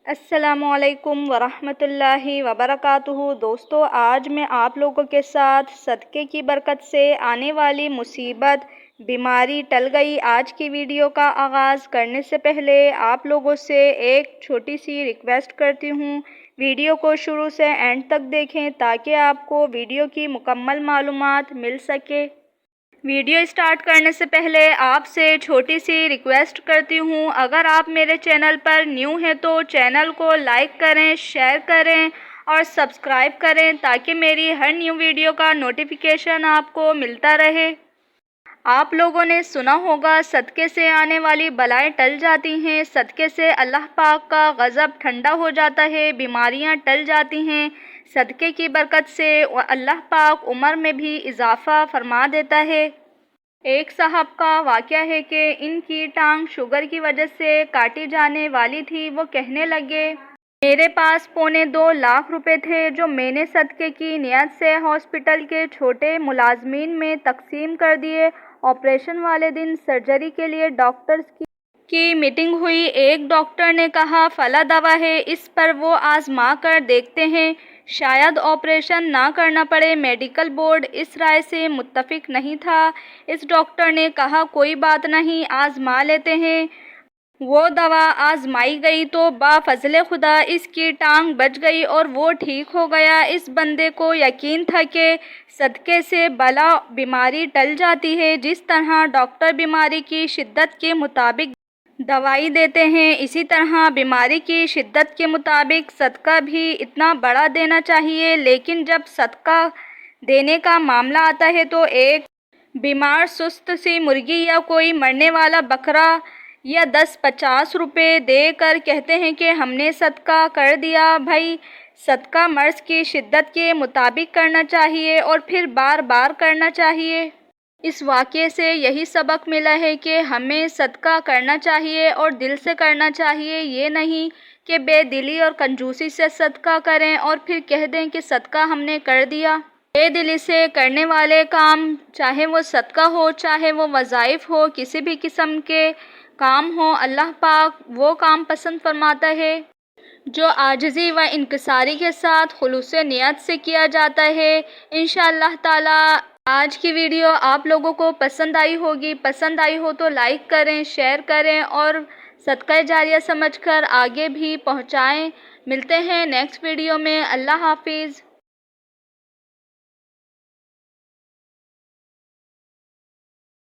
السلام علیکم ورحمۃ اللہ وبرکاتہ۔ دوستو، آج میں آپ لوگوں کے ساتھ صدقے کی برکت سے آنے والی مصیبت بیماری ٹل گئی آج کی ویڈیو کا آغاز کرنے سے پہلے آپ لوگوں سے ایک چھوٹی سی ریکویسٹ کرتی ہوں، ویڈیو کو شروع سے اینڈ تک دیکھیں تاکہ آپ کو ویڈیو کی مکمل معلومات مل سکے۔ ویڈیو سٹارٹ کرنے سے پہلے آپ سے چھوٹی سی ریکویسٹ کرتی ہوں، اگر آپ میرے چینل پر نیو ہیں تو چینل کو لائک کریں، شیئر کریں اور سبسکرائب کریں تاکہ میری ہر نیو ویڈیو کا نوٹیفیکیشن آپ کو ملتا رہے۔ آپ لوگوں نے سنا ہوگا صدقے سے آنے والی بلائیں ٹل جاتی ہیں، صدقے سے اللہ پاک کا غضب ٹھنڈا ہو جاتا ہے، بیماریاں ٹل جاتی ہیں، صدقے کی برکت سے اللہ پاک عمر میں بھی اضافہ فرما دیتا ہے۔ ایک صاحب کا واقعہ ہے کہ ان کی ٹانگ شوگر کی وجہ سے کاٹی جانے والی تھی۔ وہ کہنے لگے، میرے پاس 2.25 لاکھ روپے تھے جو میں نے صدقے کی نیت سے ہاسپٹل کے چھوٹے ملازمین میں تقسیم کر دیے۔ آپریشن والے دن سرجری کے لیے ڈاکٹرز کی میٹنگ ہوئی۔ ایک ڈاکٹر نے کہا فلاں دوا ہے، اس پر وہ آزما کر دیکھتے ہیں، شاید آپریشن نہ کرنا پڑے۔ میڈیکل بورڈ اس رائے سے متفق نہیں تھا۔ اس ڈاکٹر نے کہا کوئی بات نہیں، آزما لیتے ہیں۔ وہ دوا آزمائی گئی تو بفضل خدا اس کی ٹانگ بچ گئی اور وہ ٹھیک ہو گیا۔ اس بندے کو یقین تھا کہ صدقے سے بلا بیماری ٹل جاتی ہے۔ جس طرح ڈاکٹر بیماری کی شدت کے مطابق دوائی دیتے ہیں، اسی طرح بیماری کی شدت کے مطابق صدقہ بھی اتنا بڑا دینا چاہیے۔ لیکن جب صدقہ دینے کا معاملہ آتا ہے تو ایک بیمار سست سی مرغی یا کوئی مرنے والا بکرا یا 10-50 روپے دے کر کہتے ہیں کہ ہم نے صدقہ کر دیا۔ بھائی، صدقہ مرض کی شدت کے مطابق کرنا چاہیے اور پھر بار بار کرنا چاہیے۔ اس واقعے سے یہی سبق ملا ہے کہ ہمیں صدقہ کرنا چاہیے اور دل سے کرنا چاہیے، یہ نہیں کہ بے دلی اور کنجوسی سے صدقہ کریں اور پھر کہہ دیں کہ صدقہ ہم نے کر دیا۔ بے دلی سے کرنے والے کام، چاہے وہ صدقہ ہو، چاہے وہ وظائف ہو، کسی بھی قسم کے کام ہو، اللہ پاک وہ کام پسند فرماتا ہے جو عاجزی و انکساری کے ساتھ خلوص نیت سے کیا جاتا ہے۔ انشاءاللہ تعالی آج کی ویڈیو آپ لوگوں کو پسند آئی ہوگی۔ پسند آئی ہو تو لائک کریں، شیئر کریں اور صدقہ جاریہ سمجھ کر آگے بھی پہنچائیں۔ ملتے ہیں نیکسٹ ویڈیو میں۔ اللہ حافظ۔